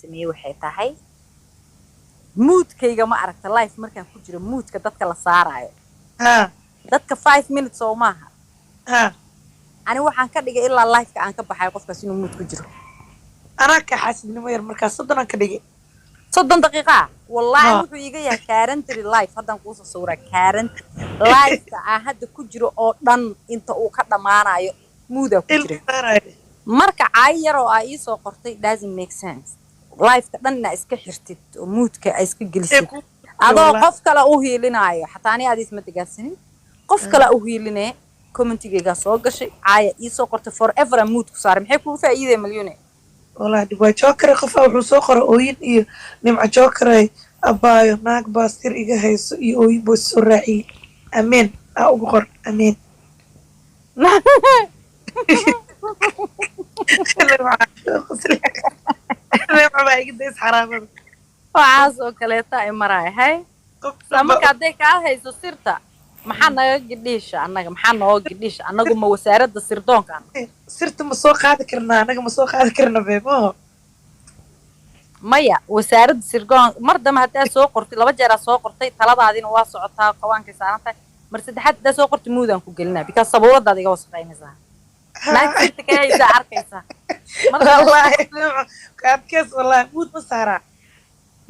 sameeyay waxay tahay moodkayga ma aragta life markaan ku jiro moodka dadka la saarayo dadka 5 minutes oo maaha ani waxaan ka dhigay ilaa life-ka aan ka baxay qofkaas inuu mood ku jiro anaa ka xaasidnimo yar markaas 30 aan ka dhigay 30 daqiiqa wallahi wuxuu iga yahay currently life haddaan kuu soo sawira current life-ka aan hadda ku jiro oo dhan inta uu ka dhamaanayo mooda ku jira marka caayar oo ii soo qortay doesn't make sense life-ka dhanna iska xirtid oo moodka ay iska gelisid adoo qof kale u hiilinayo xataa ani aad isma dagaasinin qof kale u hiilinee commentigayga soo gashay caaya ii soo qortay forever mood ku saaray maxay kugu faa'iiday milyuune والله دي جوكر قفا وحو سو قرا اوين iyo nimca jookray abaayo naag baastir iga hayso iyo ooyin boo soo raaci amen ugu qor amen waxaas oo kaleeta ay maraay hay marka hadday kaa hayso sirta maxaa naga gidhiisha annaga maxaa noo gidhiisha annagu ma wasaaradda sirdoonkan sirta ma soo qaadi karnaa annaga ma soo qaadi karna beemo maya wasaaradda sirdoon mar dama haddaa soo qortay 2 jeer soo qortay taladaadina waa socotaa qawaankay saaran tahay mar saddexaad haddaa soo qortay moodaan ku gelinaa because sabuuradaada iga wasaqaynaysaa naag sirta ka haysa arkaysa wallahi kaadkees wallahi mood ma saaraa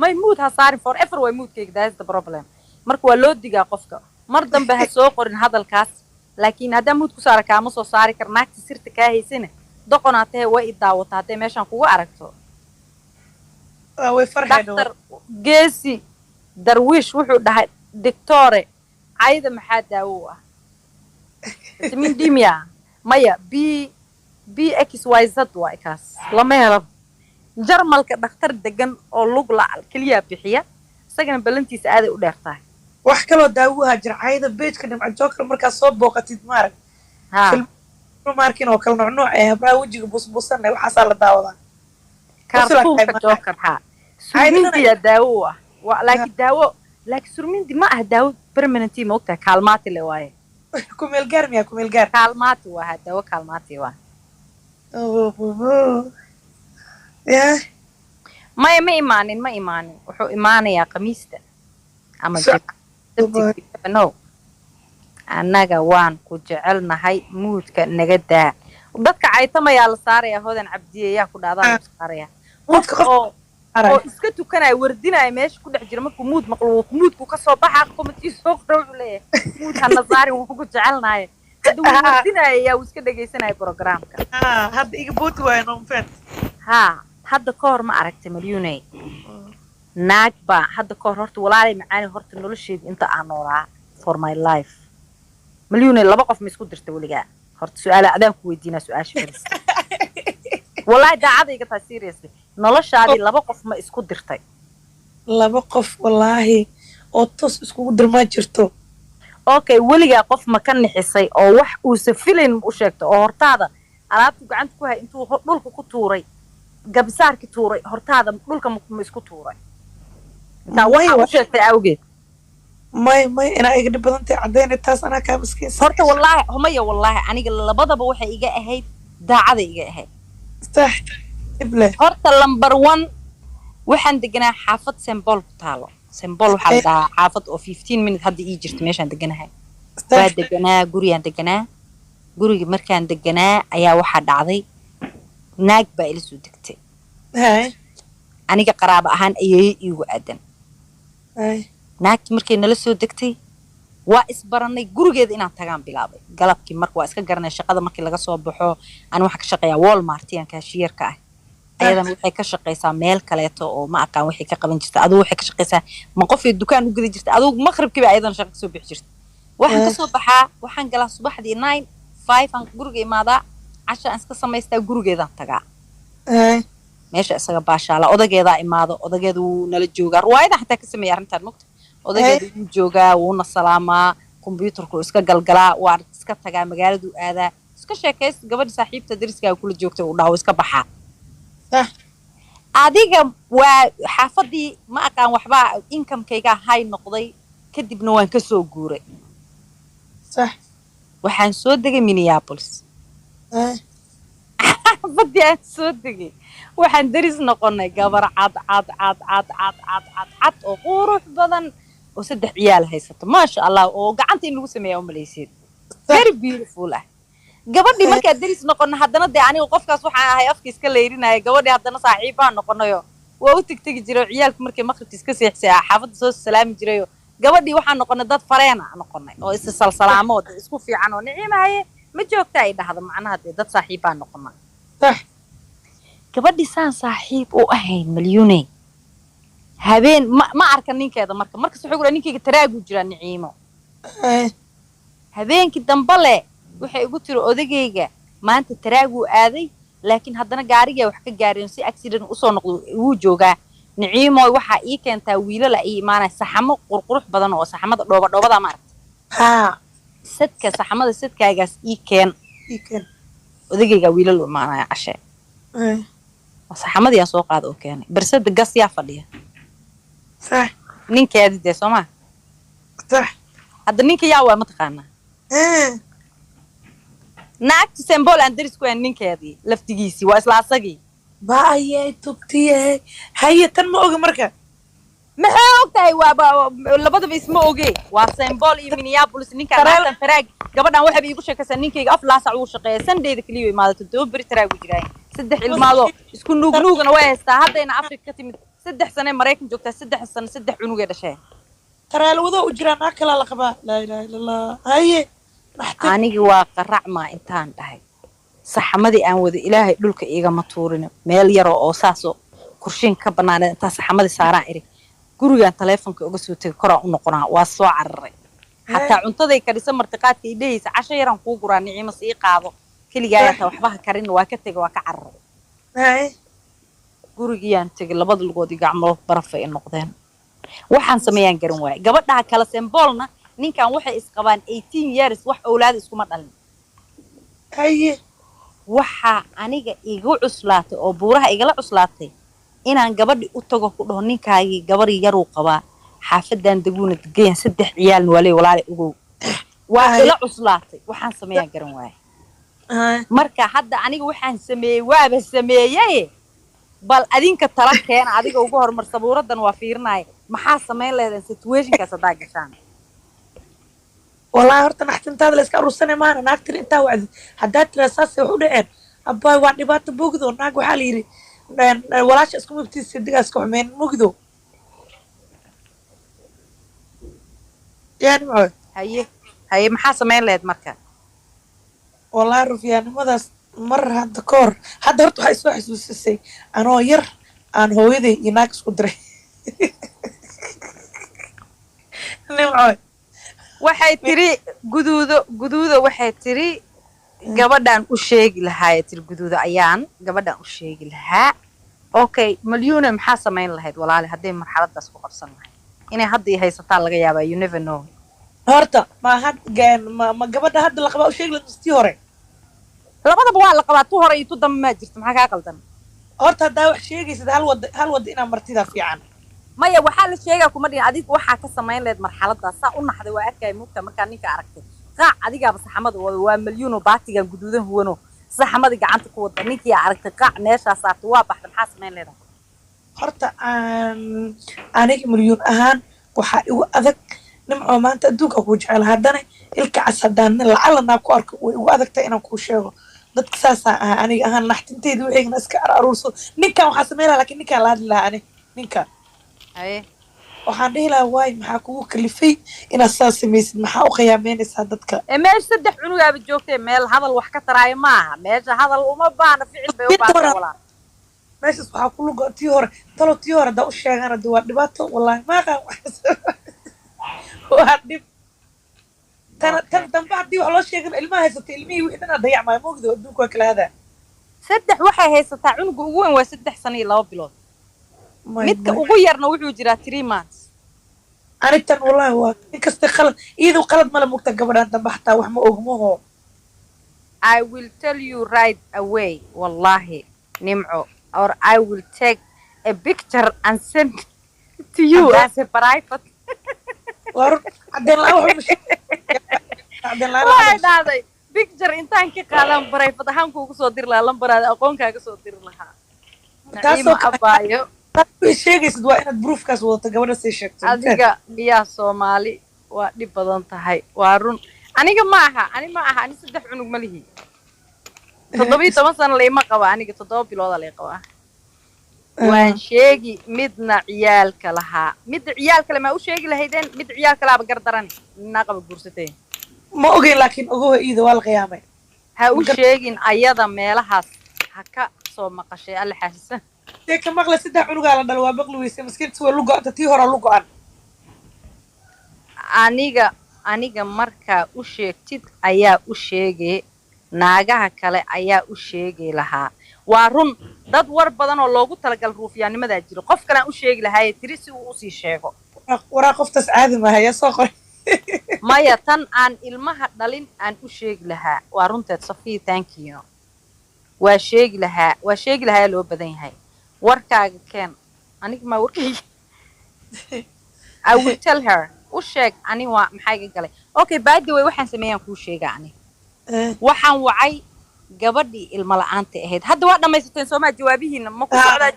may mood ha saarin forever way moodkayga that's the problem marka waa loo digaa qofka mar dambe ha soo qorin hadalkaas laakiin haddaa mood ku saara kaama soo saari kar naagta sirta kaa haysana doqonaatee way i daawataa hadday meeshaan kugu aragto way farxeen dr geesi darwiish wuxuu dhahay doctore cayda maxaa daawo ah vitamin d miya maya bxyz waay kaas lama helo jarmalka dhakhtar degan oo lug la keliya bixiya isagana balantiisa aaday u dheer tahay wax kaloo daawuha jircayda beejka nimca jookar markaad soo booqatid maarag markin oo kala nooc habraa wejiga busbusanay waxaasaa la daawadaa kaartuunka jookar haa surmindiya daawo ah laakiin daawo laakiin surmindi ma ah daawo permanent ma ogtahay kaalmaati le waaye kumeel gaar miyaa kumeel gaar kaalmaati waa daawo kaalmaati waa maya ma imaanin wuxuu imaanayaa khamiista ama no annaga waan ku jecelnahay moodka naga daa dadka caytamayaa la saarayaa hodan cabdiye yaa ku dhaadaa la saarayaa oo iska tukanaya wardinaya meesha ku dhex jira markuu mood maqluuq moodku ka soo baxa commentii soo qoro wuxuu leeyahay mood hana saarin waan ku jecelnahay hadduu wardinaya yaa iska dhagaysanaya programka hadda iga booti waayo noonfeed hadda ka hor ma aragtay milyuuney naag baa hadda ka hor horta walaalay macaani horta nolosheeda inta aan noolaa for my life milyuuney 2 qof ma isku dirta weligaa horta su'aala adaan ku weydiinaa su'aasha fadhiista wallahi daacadayga taa seriously noloshaadii 2 qof ma isku dirtay 2 qof wallahi oo toos iskugu dirmaa jirto okay weligaa qof ma ka nixisay oo wax uusa filayn u sheegto oo hortaada alaabtu gacanta ku hay intuu dhulka ku tuuray gabsaarki tuuray hortaada dhulka ma isku tuuray intaa waxa u sheegtay awgeed may ina iga dhib badan tahay cadeynay taas anaa kaa miskiinsan horta wallahi humaya wallahi aniga labadaba waxay iga ahayd daacada iga ahayd sax ible horta number 1 waxaan deganaa xaafad symbol ku taalo symbol waxa la dhahaa xaafad oo 15 minutes hadda ii jirto meeshaan deganahay waa deganaa guriyaan deganaa guriga markaan deganaa ayaa waxa dhacday naag baa ila soo degtay aniga qaraabo ahaan ayay iigu aadan naagti markay nala soo degtay waa isbaranay gurigeeda inaan tagaan bilaabay galabkii marka waa iska garanay shaqada markii laga soo baxo aan waxa ka shaqeeyaa Walmart aan kaashiyerka ah ayadan waxay ka shaqeysaa meel kaleeto oo ma aqaan wixii ka qaban jirta aduu waxay ka shaqeysaa ma qof ee dukaan u gadi jirta aduu maqribkii ayadan shaqo soo bixi jirta waxaan ka soo baxaa waxaan galaa subaxdii 9 5 aan guriga imaadaa casha aan iska samaystaa gurigeedaan tagaa meesha isaga baashaala odageedaa imaado odageedu nala joogaa ruwaayada xataa ka sameeya arrintan mugta odageedu wuu joogaa wuuna salaamaa kombiyuutarku iska galgalaa waa iska tagaa magaaladu aadaa iska sheekaysta gabadha saaxiibta dariskaaga kula joogta uu dhaho iska baxaa adiga waa xaafadii ma aqaan waxbaa incomekayga hay noqday kadibna waan ka soo guuray waxaan soo degay Minneapolis xaafadii aan soo degay waxaan daris noqonay gabar cad oo qurux badan oo 3 ciyaal haysato maasha Allah oo gacanta in lagu sameeyo malaysid very beautiful ah gabadhii markaa daris noqonay haddana de aniga qofkaas waxaan ahay afka iska leerinaya gabadhii haddana saaxiib baan noqonayo waa u tagtagi jiray ciyaalku markay maqribka iska seexsay xaafadda soo salaami jiray gabadhii waxaan noqonay dad fareena noqonay oo is salsalaamo isku fiican oo niciimahay ma joogta ay dhahdo macnaha dad saaxiib baan noqonay gabadhii saan saaxiib u ahayn milyuunay habeen ma arkan ninkeeda markaas wuxuu gura ninkeyga taraagu jira niciimo habeenkii dambe le waxay igu tiri odagayga maanta taraagu aaday laakiin haddana gaariga wax ka gaareen si accident u soo noqdo uu joogaa niciimo waxa ii keentaa wiilala ay iimaanay saxamo qurqurux badan oo saxamada dhoobada ma aragtay sadka saxamada sadkaagaas ii keen odagayga wiilal u imaanaya cashe saxamadii soo qaad oo keenay barsada gas yaa fadhiya صح ninkeedii de Soomaa صح hadda ninka yaa waa mataqaanaa naagti symbol aan daris ku aan ninkeedii laftigiisii waa isla asagii baayay tubtiyay haye tan ma oga marka maxay ogtahay waa labadaba isma oge waa symbol iyo Minneapolis ninka aan faraag gabadhan waxay iigu sheekaysan ninkeyga af laasac uu shaqeeyo Sunday-da kaliya imaado 7 bari taraagu jiray 3 ilmaado isku nuugna way haystaa haddayna Afrika ka timid 3 sano Mareykan joogtaa 3 sano 3 cunugay dhashay taraal wada u jiraan akala la qabaa la ilaaha illa allah haye anigi waa qarac ma intaan dhahay saxamadii aan wada ilaahay dhulka iiga ma tuurin meel yar oo saaso kurshin ka banaanay inta saxamadii saaraan iri gurigan telefoonka uga soo tagay kora u noqonaa waa soo cararay hatta cuntaday ka dhisan martiqaadka idheeysa casho yaran ku guraa niciimo sii qaado kaliya ayta waxba karin waa ka tagay waa ka cararay haye gurigiyaan tagay labada lugoodii gacmo barafay noqdeen waxaan sameeyaan garan waay gabadha kala symbolna ninkan waxay isqabaan 18 years wax awlaad iskuma dhalin haye waxa aniga igu cuslaatay oo buuraha igala cuslaatay inaan gabadhi u tago ku dhaho ninkaagii gabar yar uu qabaa xaafadan daguuna degayaan 3 ciyaal walaal ugu waa ila cuslaatay waxaan sameeyaan garan waay marka hadda aniga waxaan sameeyay waaba sameeyay bal adinka tala keen adiga ugu hormar sabuuradan waa fiirnay maxaa sameyn leedahay situationkaas hadaa gashaan والله horta naxtintaada la iska arusanay maana naagtir inta wacdi hadaa tirasaas wax u dhaceen abay waa dhibaato bogdo naag waxa la yiri walaasha isku mabtiis digaas ku xumeen mugdo yani ma haye maxaa sameyn leed marka والله rufiyaanimadaas mar hadda koor hadda horta waxa soo xasuusisay anoo yar aan hooyaday iyo naag isku diray nimco waxay tiri guduudo waxay tiri gabadhan u sheegi lahaa tiri guduudo ayaan gabadhan u sheegi lahaa okay milyuuna maxaa sameyn lahayd walaal haday marxaladaas ku qabsan lahayd inay hadda haysataa laga yaabaa you never know horta ma gabadha hadda la qabaa u sheegi lahayd hore labadaba waa la qabaa tu hore iyo tu dambe ma jirto maxaa ka qaldan horta hadaa wax sheegaysid hal wada inaa martida fiican maya waxaa la sheegaa kuma dhihin adiga waxaa ka samayn leed marxaladaas saa u naxday waa arkay mugta markaa ninka aragtay qaac adigaaba saxamada wada waa milyuuno baatigan guduudan huwano saxamada gacanta ku wada ninkii aragtay qaac meeshaa saartay waa baxda maxaa samayn leedahay horta aniga milyuun ahaan waxaa igu adag nimco maanta adduunka kuu jecel haddana ilka cas haddaan lacalanaa ku arko way igu adagtay inaan kuu sheego dadka saasaan ahaa aniga ahaan naxtinteeda waxaygana iska aruurso ninkan waxaa samayn lahaa lakin ninkaan la hadli lahaa ani ninka waxaan dhihi lahaa waay maxaa kugu kalifay inaad saas samaysid maxaa u khiyaameynaysaa dadka meesha 3 cunugaaba joogtay meel hadal wax ka taraayo maaha meesha hadal uma baahna ficil bay u baahan walaa meeshaas waxaa ku lugo tii hore haddaa u sheegaan hadda waa dhibaato wallahi maaqaan waa dhib tan dambe haddii wax loo sheegan ilmaha haysata ilmihii wixii dhanaa dayacmaayo moogdo adduunka waa kala hadaa 3 waxay haysataa cunuga ugu weyn waa 3 sano iyo 2 bilood midka ugu yarna wuxuu jiraa 3 months anitan wallahi waa inkasta qalad iyadu qalad mala mugta gabadhan dambe xataa wax ma ogmaho I will tell you right away wallahi nimco or I will take a picture and send to you as a private war hadeen la wax picture intaan ka qaadan barayfad ahaan kuugu soo diri lahaa lambaraada aqoonkaaga soo diri lahaa naciima taasoo kale abaayo way sheegaysid waa inaad proofkaas wadato gabadha sii sheegto adiga yaa Soomaali waa dhib badan tahay waa run aniga ma aha ani 3 cunug ma lihi 17 sano leema qaba aniga 7 bilood la qaba waan sheegi midna ciyaalka lahaa mid ciyaalka lama u sheegi lahaydeen mid ciyaalka laaba gardaran naqaba guursatay ma ogeyn laakiin ogow iida waa la qiyaamay ha u sheegin ayada meelahaas ha ka soo maqashay alla xaasisan dee ka maqlay 3 cunugaa la dhalo waa maqli weysay maskiinta waa lugo-anta tii hore lugo-an aniga markaa u sheegtid ayaa u sheegay naagaha kale ayaa u sheegi lahaa waa run dad war badan oo loogu talagal ruufyaanimadaa jiro qof kale aan u sheegi lahaa tiri si uu usii sheego waraa qoftaas caadi maaha yaa soo qoray maya tan aan ilmaha dhalin aan u sheegi lahaa waa runteed Safii thank you waa sheegi lahaa loo badan yahay warkaaga keen aniga ma warkayga I will tell her u sheeg ani waa maxay ga galay okay by the way waxaan sameeyaan kuu sheegaa ani waxaan wacay gabadhii ilma la'aanta ahayd hadda waa dhamaysateen Soomaa jawaabihiina ma ku socdaa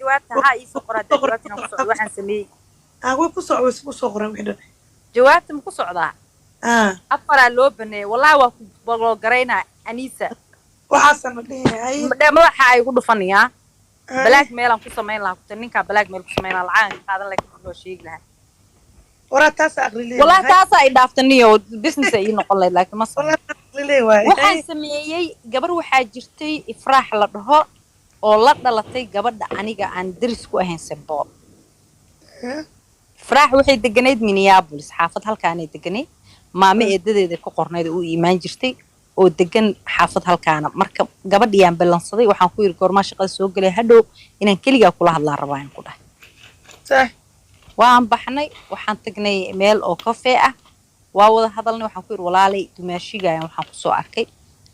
jawaabta ha ii soo qoraa jawaabtina ku socdaa waxaan sameeyay way ku soo qoran wixii jawaabta ma ku socdaa afara loo baneeyay wallahi waa ku bolo gareynaa Anisa waxaasan dhigay madaxa ay ugu dhufanayaa black mail aan ku sameyn lahaa ninka black mail ku sameyn lahaa lacag qaadan laakiin loo sheegi lahaa waraa taas aqriilay wallahi taas ay dhaaftaniyo business ay noqon lahayd laakiin ma sameeyay aqriilay waay waxaan sameeyay gabar waxaa jirtay ifraax la dhaho oo la dhalatay gabadha aniga aan daris ku ahayn Sembol ifraax waxay deganeed Minneapolis xaafad halkaanay deganay maama eedadeeda ku qorneed oo iimaan jirtay oo degan xaafad halkaana marka gabadhiyaan balansaday waxaan ku yiri goorma shaqada soo galay hadhow inaan kaliya kula hadlaa rabaa in ku dhahay sax waan baxnay waxaan tagnay meel oo cafe ah waa wada hadalnay waxaan ku yiri walaalay dumaashigayaan waxaan ku soo arkay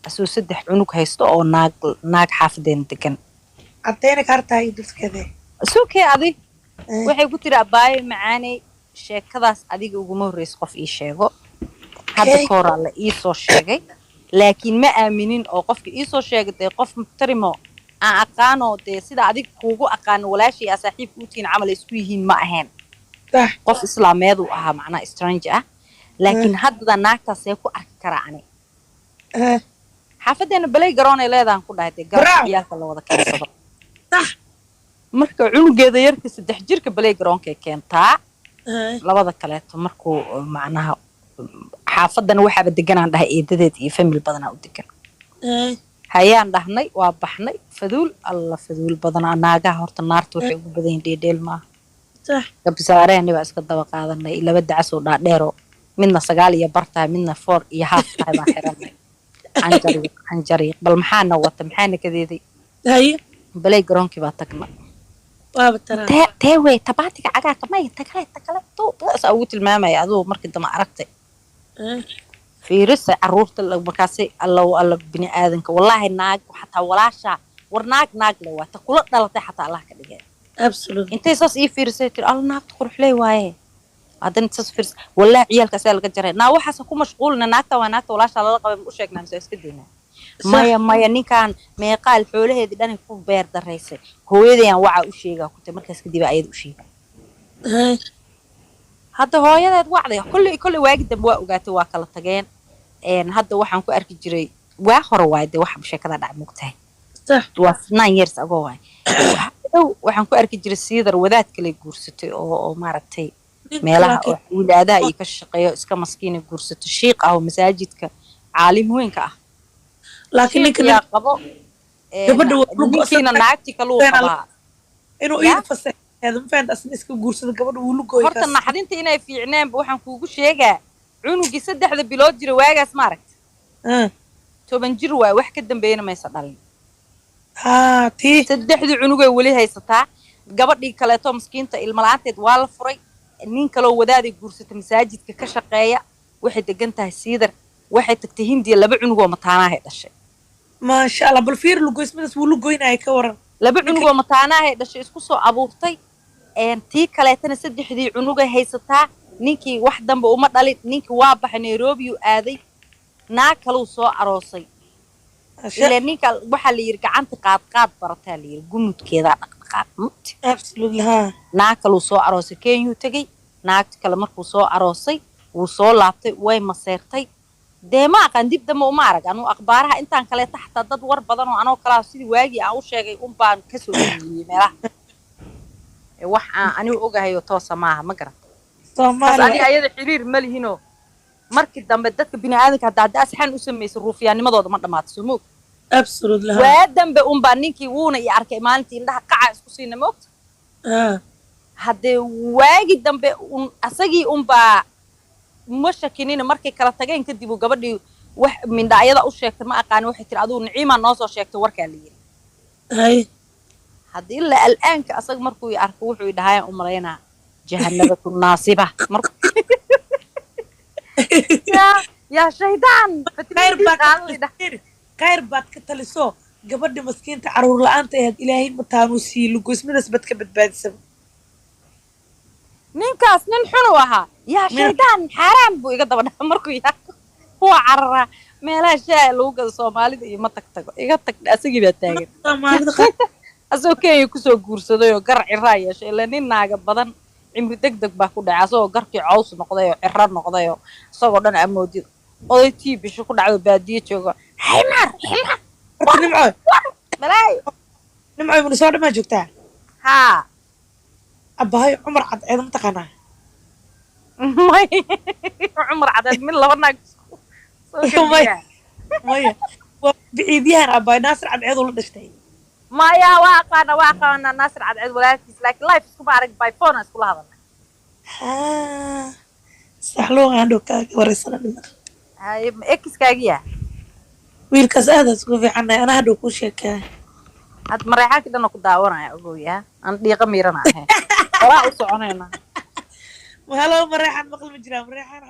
asoo 3 cunug haysto oo naag xaafadeen degan adeena kartaa idulkeeda suuqay adi waxay ku tiri abaaye macaanay sheekadaas adiga ugu horeys qof ii sheego hadda koora la ii soo sheegay laakiin ma aaminin oo qofka ii soo sheegay qof muxtarimo aan aqaano sida adig kuugu aqaan walaashii saaxiib u tiin camal isku yihiin ma ahayn qof islaameed uu ahaa macna stranger ah laakiin hadda naagtaas ay ku arki karaa ani xaafadeena balay garoon ay leedahay ku dhahay garabiyaalka la wada keensado marka cunugeeda yarka 3 jirka balay garoonka keentaa labada kaleeto markuu macnaha xaafadana waxaaba deganaan dhahay eedadeed iyo family badan oo degan hayaan dhahnay waa baxnay faduul badan naagaha horta naarta waxay ugu badan yihiin dheedheel ma gabsaareen baa iska daba qaadanay 2 dacas oo dhaadheero midna 9 iyo bartaa midna 4 iyo half tahay baa xiranay anjariiq bal maxaana wata maxaana kadeeday balay garoonkii baa tagnay waaba taraa teeway tabaatiga cagaarka ma takale soo ugu tilmaamay adoo markii dama aragtay fiirisa caruurta markaasay alla bini aadanka wallahi naag xataa walaasha war naag la waata kula dhalatay xataa Allah ka dhigay absolutely intay saas ii fiirisay tir alla naagta quruxley waaye hadan saas fiiris wallahi ciyalkaas laga jaray waxaas ku mashquulna naagta walaasha la qabay u sheegnaa mise iska deynaa maya ninkan meeqaal xoolaheedii dhan ku beer dareysay hooyadayaan waxa u sheegaa ku tay markaas kadib ayad u sheegay hadda hooyadeed wacday kulli waagi dambe waa ogaatay waa kala tageen hadda waxaan ku arki jiray waa hore waayde wax sheekada dhac mugtahay waa 9 years ago waay waxaan ku arki jiray siidar wadaad kale guursatay oo maaragtay meelaha wilaadaha ay ka shaqeeyo iska maskiina guursato sheekh ah oo masaajidka caalim weynka ah laakiin ninka qabo gabadha ninkiina naagti kale uu qabaa inuu ii fasax هذا فهمت أصلا إسكو جورسد قبل ولقوا يكسر. فرت النحدين تينا في عنان بوحن كوجو شيء عنو جسد حدا بلاد جرو واجا سمارك. تو بنجروا واحد كدم بينا ما يصدقني. تي. سد حدا عنو جا ولي هاي سطع قبل دي كلاتهم مسكين تا الملعات تدوال فري نين كلو ودادي جورسد مساجد كشقاية واحد جنته السيدر واحد تكتهين دي لبع عنو مطعناه هذا الشيء. ما شاء الله بالفير لقوا اسمه بس ولقوا هنا يكورن. لبع عنو مطعناه هذا الشيء إسكو سو أبوطي. tii kaleetana 3 cunuga haysataa ninkii wax dambe uma dhalin ninkii waa baxay Nairobi uu aaday naag kaluu soo aroosay ilaa ninka waxaa la yiri gacanta qaad barataa la yiri gumudkeeda dhaqdhaqaaq mugti absolutely ha naag kaluu soo aroosay Kenya tagay naagta kale markuu soo aroosay wuu soo laabtay way maseertay deema aqaan dib dama uma arag anu akhbaaraha intaan kale taxta dad war badan oo anoo kala sidii waagi aan u sheegay baan ka soo yeeyay meelaha wax aan anigu ogahay oo toos maaha ma garan Soomaaliya ayada xiriir ma lihino markii dambe dadka bini'aadamka hadda asxan u sameeyay ruufiyaanimadooda ma dhamaato soo moog absolutely waa dambe baan ninkii wuuna i arkay maalintii indhaha qaca isku siina moogta hadde waagi dambe asagii baa ma shakinina markay kala tageen kadib gabadhii wax mindhaayada u sheegtay ma aqaan waxay tiri aduu Naciima noo soo sheegtay warka la yiri hay hadii la al'aanka asag markuu i arko wuxuu dhahay u maleynaa jahannaba ku naasiba markuu ya shaydaan khayr baad ka taliso gabadha maskiinta caruur la'aanta ah ilaahay ma taanu sii lugusmidas bad ka badbaadisay ninkaas nin xun u ahaa yaa shaydaan xaraam buu iga daba dhaxay markuu yaako waa carara meelaha shaa lagu gado Soomaalida iyo ma tagtago iga tag asagii baa taagan Soomaalida asoo Kenya ku soo guursaday oo gar ciraa yeeshay ilaa nin naaga badan cimri degdeg baa ku dhacay asoo garkii caws noqday oo ciraa noqday oo isagoo dhan amoodid odayti bisho ku dhacdo baadiye joogo ximar nimco malay nimco mun soo dhama joogtaa ha abahay Umar Cadceed ma taqaanaa Umar Cadceed min laba naag maya بعيديها أبا ناصر عد عيد ولا دشتي ما يا واقعنا ناصر عد عيد ولا لكن لايف اسكو بارك باي فون اسكو هذا سحلو عنده ورسنا لنا هاي اكس كاجيا ويل كسادة اسكو في عنا أنا هدو كوشك هاد مريحة كده نكو داورنا يا أبويا أنا دقيقة ميرنا هاي ولا أسوأنا وهلا مريحة مقل مجرى مريحة